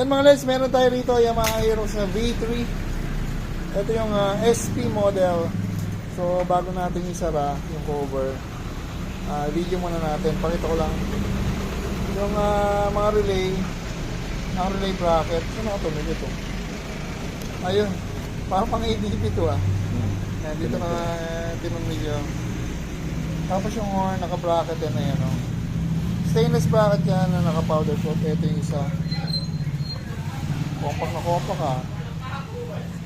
Then mga legs, meron tayo rito Yamaha Aerox na V3. Ito yung SP model. So bago natin isara yung cover, video muna natin. Pakita ko lang yung mga relay, ang relay bracket. Saan nakatunog ito? Ayun, parang pang ADP ito Yan, dito na tinumilyo. Tapos yung naka-bracket yan na yan. Stainless bracket yan na naka-powder coat. Ito yung isa. Compact na compact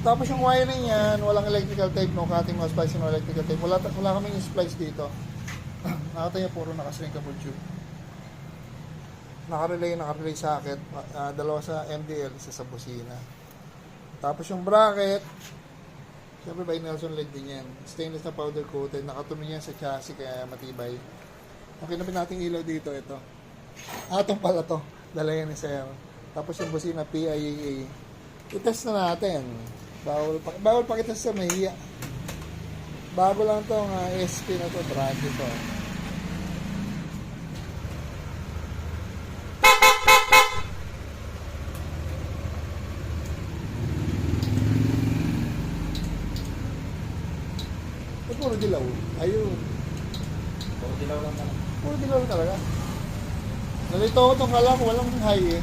Tapos yung wiring yan, walang electrical tape, no cutting, no splicing, no electrical tape. Wala kaming splice dito. Nakataya puro naka-shrinkable tube. Naka-relay socket. Dalawa sa MDL, isa sa busina. Tapos yung bracket, siyempre by Nelson leg din yan. Stainless na powder coated. Nakatunog yan sa chassis kaya matibay. Ang kinapin nating ilaw dito, ito. Itong pala to. Dala yan ni Sir. Tapos yung busina PIAA. I-test na natin. Bawal pakitest sa mahiya. Bago lang tong SP na to. Brand ito. Puro dilaw. Ayun. Puro dilaw lang talaga. Puro dilaw talaga. Nalito ko itong kala ko walang high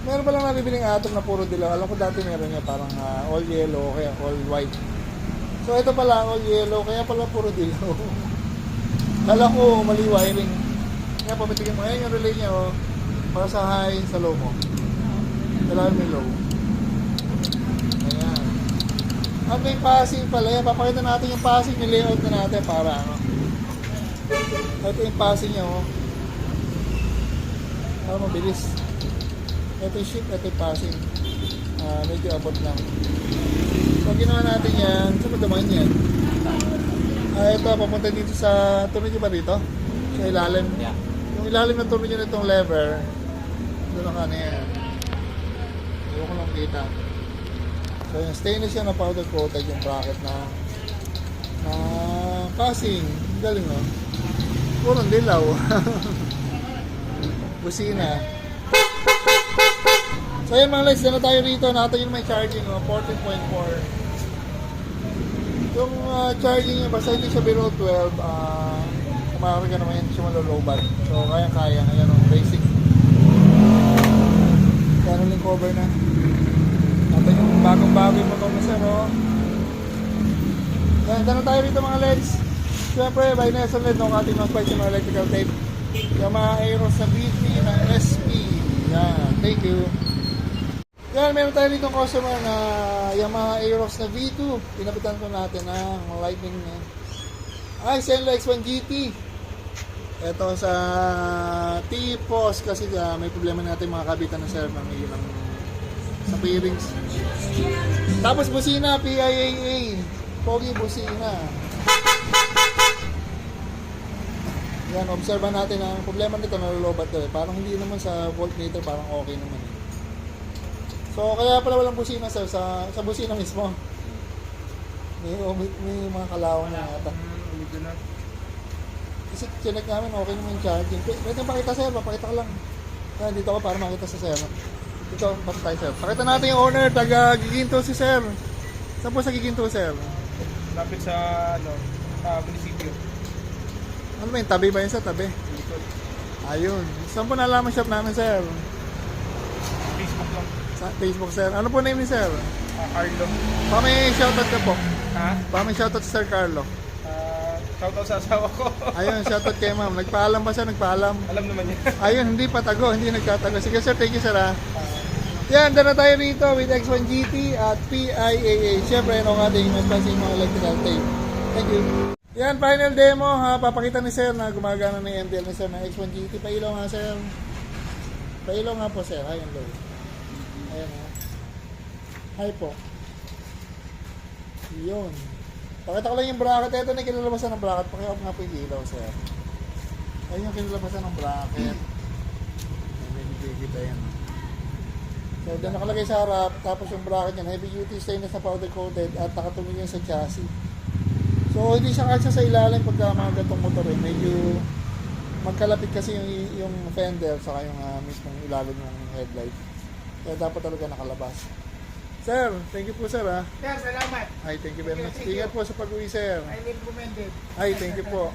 Meron pa lang nabibiling atom na puro dilaw. Alam ko dati meron niya parang all yellow kaya all white. So ito pala all yellow kaya pala puro dilaw. Kala ko mali wiring. Kaya papitigin mo. Ayan yung relay niya para sa high, sa low mo. Kailangan may low. Ayan. At may passing pala yan. Papakita natin yung passing, yung layout na natin para ito yung passing niya para mabilis. Ito yung shift, ito yung passing. Medyo abot lang. So ginawa natin yan. Saan ba naman yan? Ito papunta dito sa tunog nyo ba dito? Sa ilalim. Yeah. Yung ilalim na tunog nyo na itong lever. Doon lang yan. Hindi ko lang kita. So yung stainless yan na powder coated yung bracket na passing. Galing purong dilaw. Busina. So yun mga legs, na tayo rito. Nakatayo yung may charging 14.4. Yung charging niya, basta hindi siya below 12, kumakarga naman yan, hindi siya malolobat. So kaya-kaya. Ayan basic. Kaya yung cover na. Ito yung bagong-bago yung motor na sir, Yan, dyan tayo rito mga legs. Siyempre, by Nelson LED, ating mga spice yung electrical tape. Yamaha Aerox na V3 na SP. Yan, thank you. Yan, meron tayo rito customer na Yamaha Aerox na V2. Pinapitan ko natin ng lightning niya. Senlo X1 GT. Ito sa T-Post kasi may problema natin mga kabitan na sir ng sa bearings. Tapos busina, PIAA. Pogi busina. Yan, obserba natin ang problema nito, nalolobat to Parang hindi naman sa voltmeter, parang okay naman So, kaya pala walang busina sir, sa busina mismo. May mga kalawang na yata. Kasi chinek namin, okay naman yung charging. Pwede pakita sir, papakita ka lang. Dito ako para makita sa sir. Ito, basta tayo sir. Pakita natin yung owner, taga Giginto si sir. Saan po sa Giginto sir? Lapit sa, munisipyo. Ano ba yung tabi ba yun sir? Tabi? Ayun. Saan po nalaman shop namin sir? Facebook lang. Sa Facebook sir. Ano po name ni sir? Carlo. May shoutout ka po. Ha? May shoutout si Sir Carlo. Shoutout sa asawa ko. Ayun, shoutout kay ma'am. Nagpaalam ba siya? Nagpaalam. Alam naman niya. Ayun, hindi patago. Hindi nagtatago. Sige sir, thank you sir Yan, dyan na tayo rito with X1 GT at PIAA. Siyempre, ang ating mas passing mga electrical tape. Thank you. Yan, final demo papakita ni sir na gumagana na yung MDL ni sir na X1 GT. Pailaw nga sir. Pailaw nga po sir. Ayan low. Ayan Hi po. Yun. Pakita ko lang yung bracket. Ito na kinalabasan ng bracket. Pakioff nga po yung ilaw sir. Ayun yung kinalabasan ng bracket. May kita yan. So, dyan nakalagay sa harap. Tapos yung bracket yan. Heavy duty stainless na powder coated. At nakatuloy yan sa chassis. So, hindi siya kasya sa ilalim pagka mga gatong motor medyo magkalapit kasi yung fender saka yung mismong ilalim ng headlight. Kaya dapat talaga nakalabas. Sir, thank you po sir ha. Sir, salamat. Ay, thank you very much. Thank you. Ingat po sa pag-uwi sir. Highly recommended. Ay, thank you po.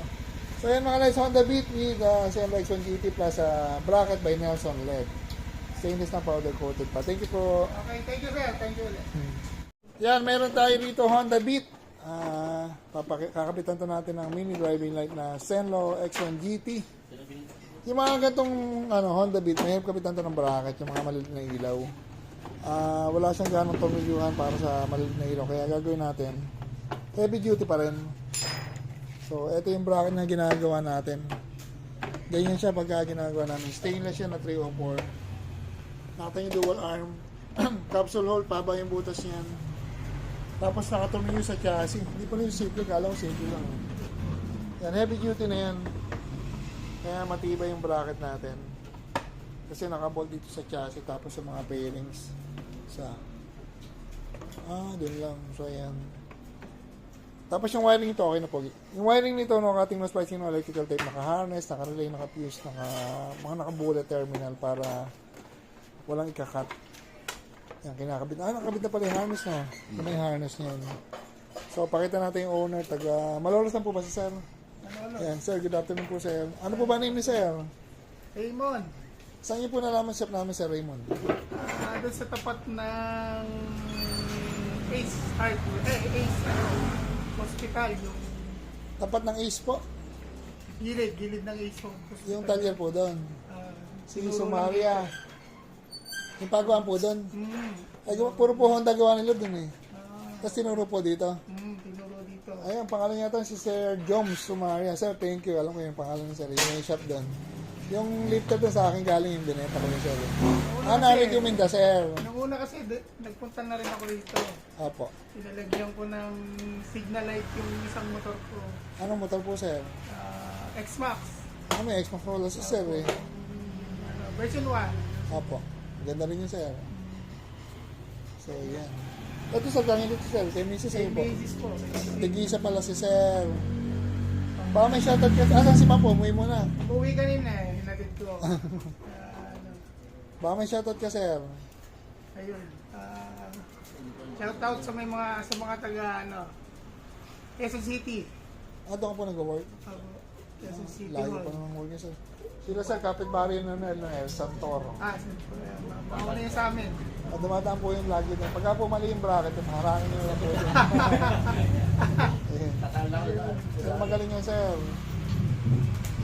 So yan mga guys, Honda Beat with Sierra X1 GT plus bracket by Nelson LED. Stainless na powder coated pa. Thank you po. Okay, thank you sir. Thank you ulit. Yan, meron tayo dito Honda Beat. Kakapitan to natin ng mini driving light na Senlo X1 GT. Yung mga gantong Honda Beat, may kapitan to ng bracket, yung mga maliit na ilaw. Wala siyang ganong tornilyuhan para sa maliit na ilaw. Kaya gagawin natin, heavy duty pa rin. So, ito yung bracket na ginagawa natin. Ganyan siya pagka ginagawa namin. Stainless siya na 304. Nakita yung dual arm. Capsule hole, paba yung butas niyan. Tapos nakatumingin sa chassis. Hindi pa rin simple, kala ko simple lang. Yan, heavy duty na yan. Kaya matibay yung bracket natin. Kasi nakabolt dito sa chassis tapos sa mga pairings. Dun lang. So, ayan. Tapos yung wiring nito, okay na po. Yung wiring nito, nakating mas pricing ng electrical tape, naka-harness, naka-relay, naka-fuse, mga naka-bullet terminal para walang ikakat. Yan, kinakabit. Nakabit na pala yung harness na. Ito na yung harness niya. So, pakita natin yung owner. Malolos lang po ba si sir? Yan, sir, good afternoon po sir. Ano po ba name ni sir? Raymond, Saan niyo po nalaman shop namin sir Raymond? doon sa tapat ng Ace Hardware, Hospital, yung Tapat ng Ace po. gilid ng Ace Hospital. Yung talyer po doon. Si tinuro Sumaria. Yung pagawaan po doon. lang. Ay, puro po Honda gawa nila doon eh. Tapos tinuro po dito. Tinuro dito. Ay, ang pangalan niya si Sir Joms Sumaria. Sir, thank you. Alam ko yung pangalan ni Sir. Yung shop doon. Yung lifter doon sa akin galing yung binenta ko ni Sir. Na-recommend ka, Sir. Nung una kasi, nagpunta na rin ako dito. Opo. Pinalagyan ko ng signal light yung isang motor ko. Anong motor po, Sir? X-Max. May Xbox wala si Sir eh. Version 1. Opo. Ganda rin yun, Sir. So, yan. Ito sa gangin dito, Sir. Kay Mrs. Sa'yo po. Basis po. Tigisa pala si Sir. Baka may shoutout ka. Asan si Ma'am po? Umuwi mo na. Uwi kanina eh. Hinatid ko. Baka may shoutout ka, Sir. Ayun. Shout out sa mga taga Quezon City. Doon ka po nag-work. Quezon City Layo Hall. pa naman work niya, Sir. Sila, Sir, kapitbahay na El Santoro. Mauna yun sa amin. Dumataan po yung lagi din. Pagka po mali yung bracket, harangin nyo lang po yun. Sir, magaling yun, Sir.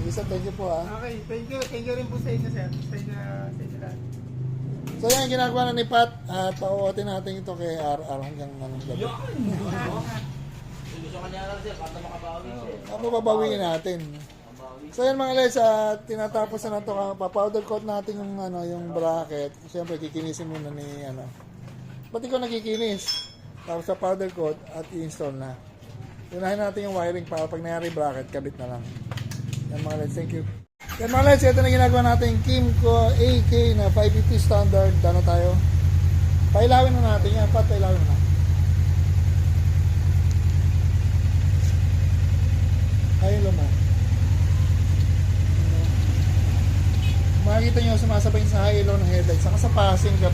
Isa, thank you po ha. Okay, thank you. Thank you rin po sa inyo, sir. Sa inyo lahat. So yan, ginagawa na ni Pat at pauotin natin ito kay RR hanggang anong gabi. Gusto ka niya lang siya, para makabawi siya. Ano babawiin natin? So yan mga guys, tinatapos na ito. Pa-powder coat natin yung bracket. Siyempre, kikinisin muna ni pati ko nakikinis. Tapos sa powder coat at i-install na. Unahin natin yung wiring para pag nangyari bracket, kabit na lang. Yan mga guys, thank you. Yan mga guys, ito na ginagawa natin Kimco AK na 550 standard. Dano tayo? Pailawin na natin yan. Pat, pailawin na. Ayun naman. Makikita nyo sumasabay sa high low ng headlight. Saka sa passing na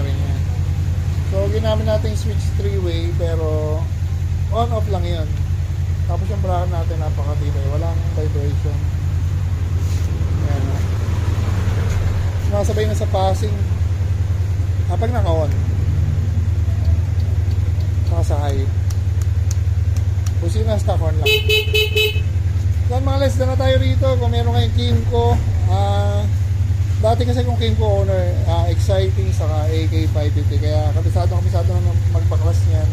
rin yan. So, ginamit natin yung switch 3-way pero on-off lang yun. Tapos yung bracket natin napakatibay. Walang vibration. Ayan. Sumasabay na sa passing. Pag naka-on. Saka sa high. Busina stock on lang. Yan mga les, na tayo rito. Kung meron kayong Kimco, dati kasi kung Kimco owner, exciting, saka AK550. Kaya kabisado na magpaklas niyan.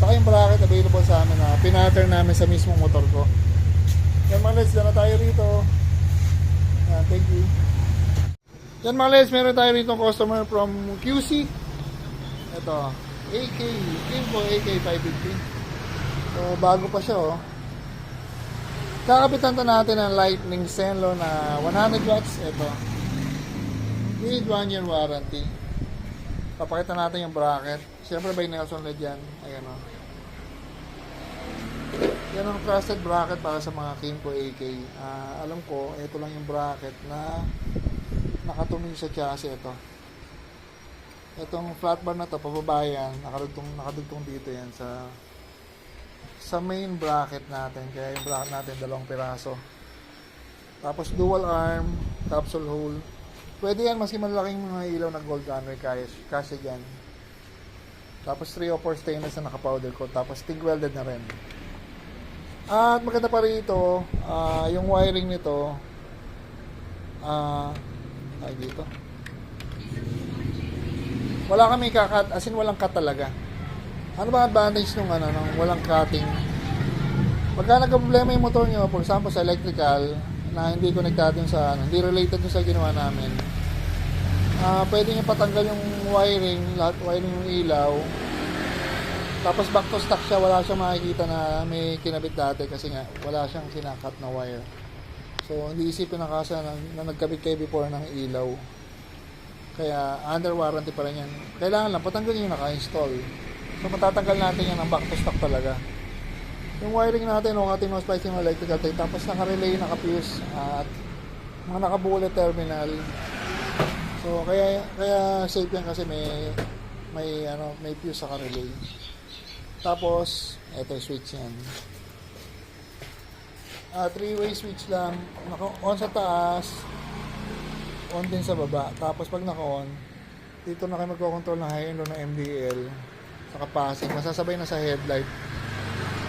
Saka yung bracket available sa amin na pinattern namin sa mismong motor ko. Yan mga les, na tayo rito. Thank you. Yan mga les, meron tayo rito customer from QC. Ito, Kimco AK550. So, bago pa siya, oh. Kakapitan to natin ang Lightning Senlo na 100 watts. Ito. With 1 year warranty. Papakita natin yung bracket. Siyempre by Nelson LED yan. Ayan, oh. Yan ang trusted bracket para sa mga Kimco AK. Alam ko, ito lang yung bracket na nakatuming sa chassis. Ito. Itong flat bar na to, pababa yan, nakadugtong dito yan sa main bracket natin. Kaya yung bracket natin, 2 piraso. Tapos dual arm, capsule hole. Pwede yan, maski malaking mga ilaw na gold gunner, kasi dyan. Tapos 3 o 4 stainless na naka-powder coat. Tapos TIG welded na rin. At maganda pa rito, yung wiring nito, ay dito. Wala kami kakat, as in walang cut talaga. Ano ba advantage nung walang cutting? Pagka nagka-problema yung motor nyo, for example sa electrical, na hindi connected dun sa hindi related dun sa ginawa namin, pwede nyo patanggal yung wiring, lahat wiring yung ilaw, tapos back to stock siya, wala siyang makikita na may kinabit dati kasi nga wala siyang sinakat na wire. So hindi isipin na kasa na nagkabit kayo before ng ilaw, kaya under warranty pa rin yan. Kailangan lang patanggal yung naka-install. So matatanggal natin yan ang back to stock talaga. Yung wiring natin, ating mga splicing electrical tape, tapos naka-relay, naka-fuse, at mga naka-bullet terminal. So kaya safe yan kasi may fuse sa relay. Tapos ito switch yan. 3-way switch lang, naka-on sa taas, on din sa baba. Tapos pag naka-on, dito na kayo magko-control ng high and low ng MDL, saka passing, masasabay na sa headlight.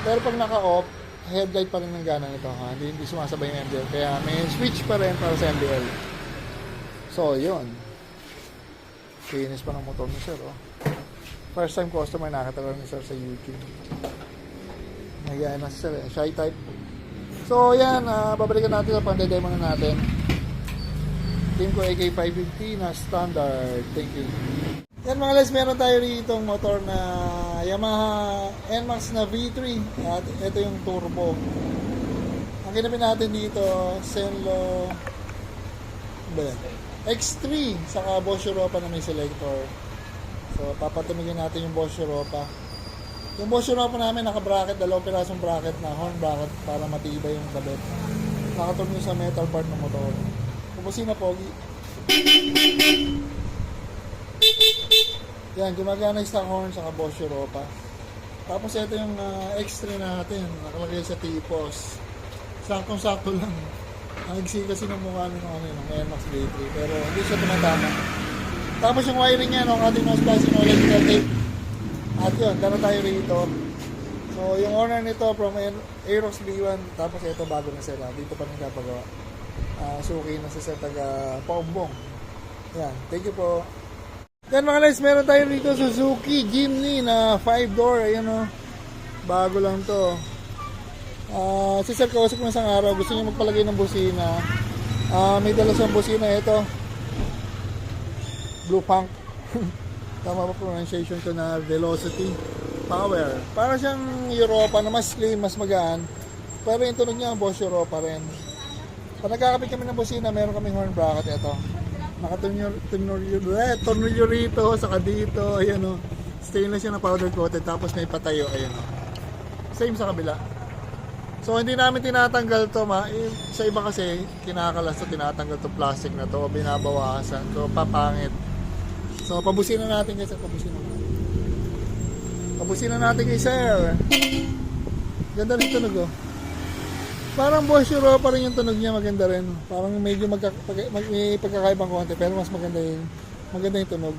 Pero pag naka-off, headlight pa rin ng gana nito, ha? Hindi sumasabay yung MDL. Kaya may switch pa rin para sa MDL. So, yun. Finish pa ng motor ni sir, oh. First time customer, nakatala ni sir sa YouTube. Nagyaya na si sir, eh. Shy type. So, yan. Babalikan natin sa pande-demo na natin. Team ko AK550 na standard. Thank you. Yan mga guys, meron tayo rito motor na Yamaha NMAX na V3 at ito yung turbo. Ang ginamit natin dito, Senlo X3 saka Bosch Europa na may selector. So papatumigin natin yung Bosch Europa. Yung Bosch Europa namin naka-bracket, 2 pirasong bracket na horn bracket para matibay yung kabit. Nakatulong sa metal part ng motor. Pupusin na pogi. Yan, gumagana yung stock horn sa Bosch Europa. Tapos ito yung X3 natin, nakalagay sa T-post. Saktong-sakto lang. Ang iksi kasi ng mukha ng NMAX V3, pero hindi siya tumatama. Tapos yung wiring niya, ang ating mga splicing electrical tape. At yun, dala tayo rito. So yung owner nito from Aerox B1, tapos ito bago na sila. Dito pa rin kapagawa. Suki na sa taga Paumbong. Yan, thank you po. Yan mga guys, meron tayo rito Suzuki Jimny na 5-door. Ayan o, bago lang to. Si sir kausap ko isang araw, gusto niya magpalagay ng busina. May dala siyang busina, ito Blue Punk. Tama pa pronunciation ko na Velocity Power. Para siyang Europa na mas slim, mas magaan. Pero yung tunog niya, Bosch Europa rin. Pag nagkakapit kami ng busina, meron kaming horn bracket. Ito, nakatornilyo rito, saka dito. Ayan o, stainless yun na powder coated. Tapos may patayo, ayan o. Same sa kabila. So hindi namin tinatanggal to, sa iba kasi kinakalas to, tinatanggal to plastic na to, binabawasan. So papangit. So pabusin na natin guys, pabusin na natin kay sir. Ganda rin tunog oh. Parang Bosch Europa rin yung tunog niya, maganda rin. Parang medyo may pagkakaibang konti, pero mas maganda yung tunog.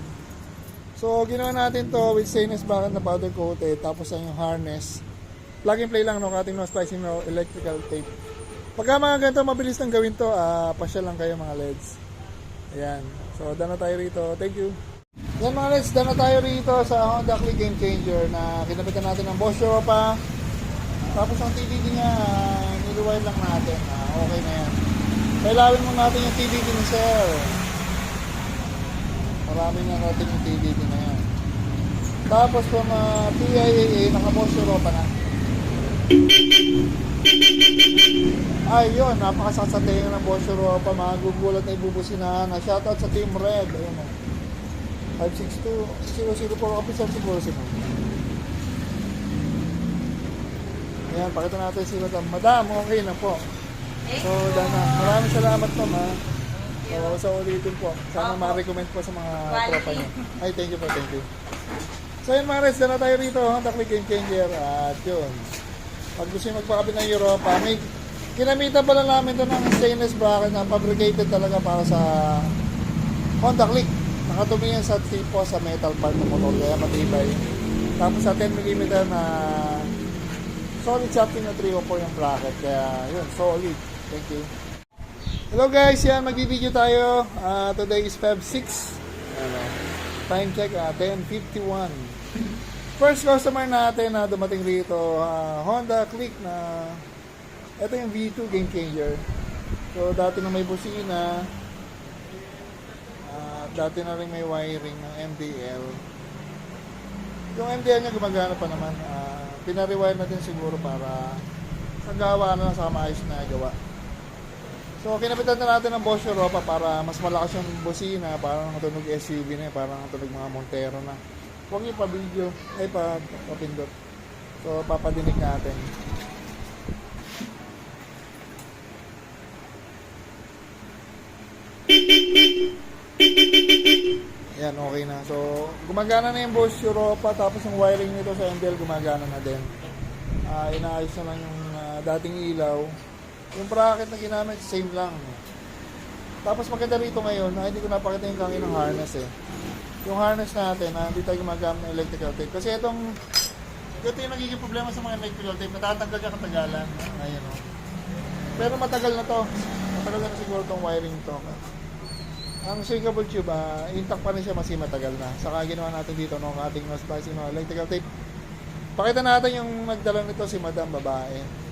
So ginawa natin to with stainless bracket na powder coated, tapos yung harness. Plug and play lang, no, ating no splicing no electrical tape. Pagka mga ganito, mabilis nang gawin to, pasyal lang kayo mga LEDs. Ayan. So, dana tayo rito. Thank you. Yan mga LEDs, dana tayo rito sa Honda Click Game Changer na kinabitan natin ng Bosch Europa. Tapos ang TDD niya, niluway lang natin. Okay na yan. Kailawin mo natin yung TDD ni sir. Marami na natin yung TDD na yan. Tapos kung PIAA, naka-Bosch Europa na. Ayun, napakasasatay ng Bosch Europa, magugulat na ibubusinahan na. Shoutout sa Team Red. Ayun o, 562-004 officer siguro sino. Ayan, pakita natin si Madam. Madam, okay na po. So, Dana, maraming salamat po, ma. So, sa ulitin po. Sana Opo. ma-recommend po sa mga Quality. tropa niyo. Ay, thank you po, thank you. So yun mga res, na tayo rito, Honda Click Game Changer. At yun, pag gusto nyo magpakabit ng Europa, may kinamitan pala namin doon ng stainless bracket na fabricated talaga para sa Honda Click. Nakatumi yan sa tipo sa metal part ng motor, kaya matibay. Tapos sa 10mm na solid shafting na 304 yung bracket, kaya yun, solid. Thank you. Hello guys, yan, magbibideo tayo. Today is Feb 6. Time check, 10:51. First customer natin na dumating rito, Honda Click na ito yung V2 Game Changer. So dati na may busina, dati na rin may wiring ng MDL. Yung MDL niya gumagana pa naman, pinarewire natin siguro para sa gawa na lang sa maayos na gawa. So kinapitan na natin ng Bosch Europa para mas malakas yung busina, parang tunog SUV na, parang tunog mga Montero na. Huwag yung pa-video, ay pa-pindot. So papadinig natin. Yan, okay na. So gumagana na yung Bosch Europa, tapos yung wiring nito sa MDL gumagana na din. Inaayos na lang yung dating ilaw. Yung bracket na ginamit, same lang. Tapos maganda rito ngayon, hindi ko napakita yung kangin ng harness eh. Yung harness natin, hindi tayo gumagamit ng electrical tape. Kasi ito yung nagiging problema sa mga electrical tape, natatanggal ka katagalan. Ayun o. Pero matagal na to. Matagal na siguro itong wiring to. Ang shakable tube, intact pa rin siya, mas matagal na. Saka ginawa natin dito, no, ating mas spicy mga electrical tape. Pakita natin yung nagdala nito, si Madam, babae.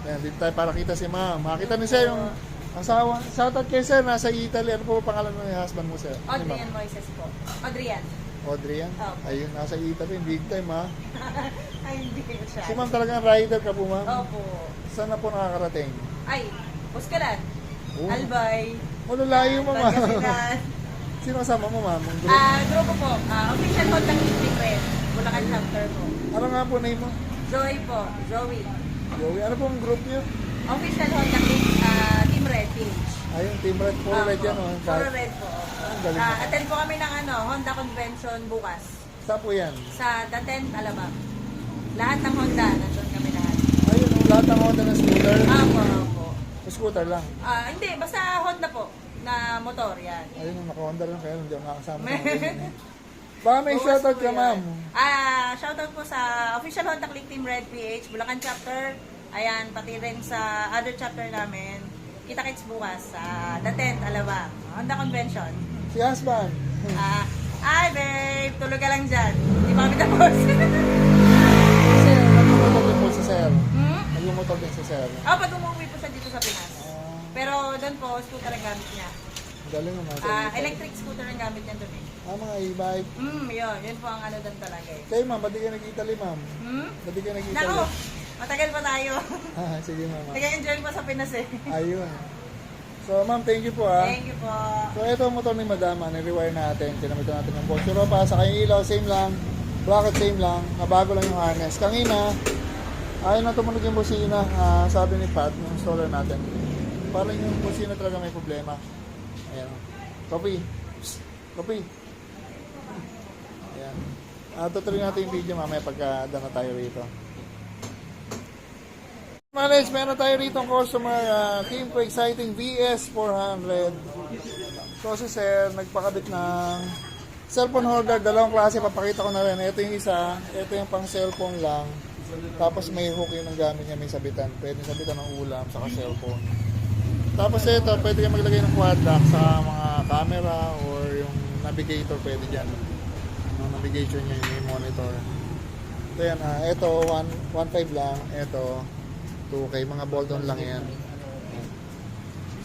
Ayan, dito tayo para kita si Ma'am. Makita ni Sir yung asawa. Shoutout kay Sir, nasa Italy. Ano po pangalan ng husband mo, Sir? Adrian Moises po. Adrian. Adrian? Opo. Ayun, nasa Italy. Big time, ha? Ay, hindi ko siya. Si Ma'am talagang rider ka po, Ma'am? Opo. Saan na po nakakarating? Ay, Puskalan. Oh. Albay. Layo mo, Ma'am. Pagkasinan. Sino kasama mo, Ma'am? Ang group? Grupo po. Official Honda Click Red. Bulacan chapter po. Ano nga po name mo? Zoe po. Zoe. Joey. Ano po ang group niyo? Official Honda Click Team Red page. Ayun, Team Red. Puro red yan, oh. Puro red po. Ang galing. Attend po kami ng Honda Convention bukas. Saan po yan? Sa The 10th Alabang. Lahat ng Honda, nandun kami lahat. Ayun, lahat ng Honda na scooter. Opo. Scooter lang. Hindi, basta Honda po na motor yan. Ayun, naka-Honda lang kayo. Hindi ako nakasama sa mga ganyan, eh. Baka may Bukas shoutout po ka, yun. Ma'am. Shoutout po sa official Honda Click Team Red PH, Bulacan chapter. Ayan, pati rin sa other chapter namin. Kita-kits bukas sa The 10th Alabang. Honda Convention. Si husband. Ay, babe, tulog ka lang dyan. Hindi pa kami tapos. Sir, nagmumotor din po si Sir. Hmm? Nagmumotor din si Sir. Pag umuwi po siya dito sa Pinas. Pero doon po, scooter ang gamit niya. Galing naman. Electric scooter ang gamit niya doon eh. Mga e-bike. Yun po ang doon talaga eh. Kayo, Ma'am, ba't di ka nag-Italy, Ma'am? Ba't di ka nag-Italy? Nako, matagal pa tayo. Sige, Ma'am. Nag-enjoy pa sa Pinas eh. Ayun. So, Ma'am, thank you po, ha. Thank you po. So, ito ang motor ni Madam, ni-rewire natin. Kinamitan natin ng Bosch Europa. Sa kanyang ilaw, same lang. Bracket, same lang. Nabago lang yung harness. Kanina, ayaw na tumunog yung busina. Sabi ni Pat, yung installer natin. Parang yung busina talaga may problema. Ayan. Copy. Psst. Copy. Ayan. Tutuloy natin yung video mamaya pagka na tayo rito. Manage, meron tayo rito ang customer, Team Pro Exciting VS400. So si Sir, nagpakabit ng cellphone holder, dalawang klase, papakita ko na rin. Ito yung isa, ito yung pang cellphone lang. Tapos may hook yung gamit niya, may sabitan. Pwede sabitan ng ulam, saka cellphone. Tapos ito, pwede kayo maglagay ng quad lock sa mga camera or yung navigator, pwede dyan. Yung navigation niya, yung monitor. So yan, ito 1.5 lang, ito 2K, mga bolt-on lang yan.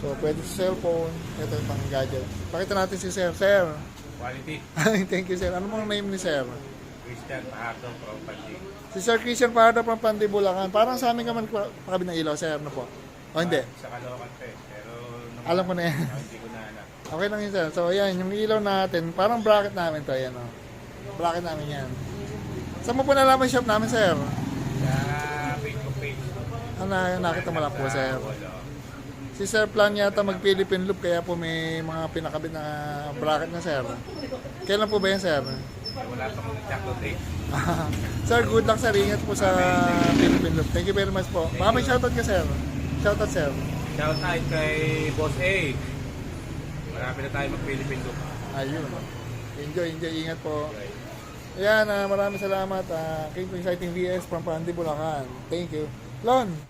So pwede sa cellphone, ito yung pang gadget. Pakita natin si Sir. Sir! Quality. Thank you, Sir. Ano mong name ni Sir? Christian Pahardo from Pandi. Si Sir Christian Pardo from Pandi, Bulacan. Parang sa amin ka man pakabit ng ilaw, Sir. Ano po? O hindi? Sa Caloocan pa eh. Pero Alam ko na yan. hindi ko na alam. Okay lang yun, Sir. So, ayan, yung ilaw natin, parang bracket namin to. Ayan, o. Bracket namin yan. Saan mo po nalaman shop namin, Sir? Sa Facebook page. Nakita mo lang po, Sir. Wala. Si Si Sir plan yata mag Philippine Loop kaya po may mga pinakabit na bracket na sir. Kailan po ba yan sir? Wala pang exacto date. Sir, good luck sir. Ingat po sa Philippine Loop. Thank you very much po. Baka may shoutout ka sir. Shoutout sir. Shout out kay Boss A. Marami na tayo mag-Philippine Loop. Ayun. Enjoy. Ingat po. Ayan, maraming salamat. King Exciting VS from Pandi, Bulacan. Thank you. Lon!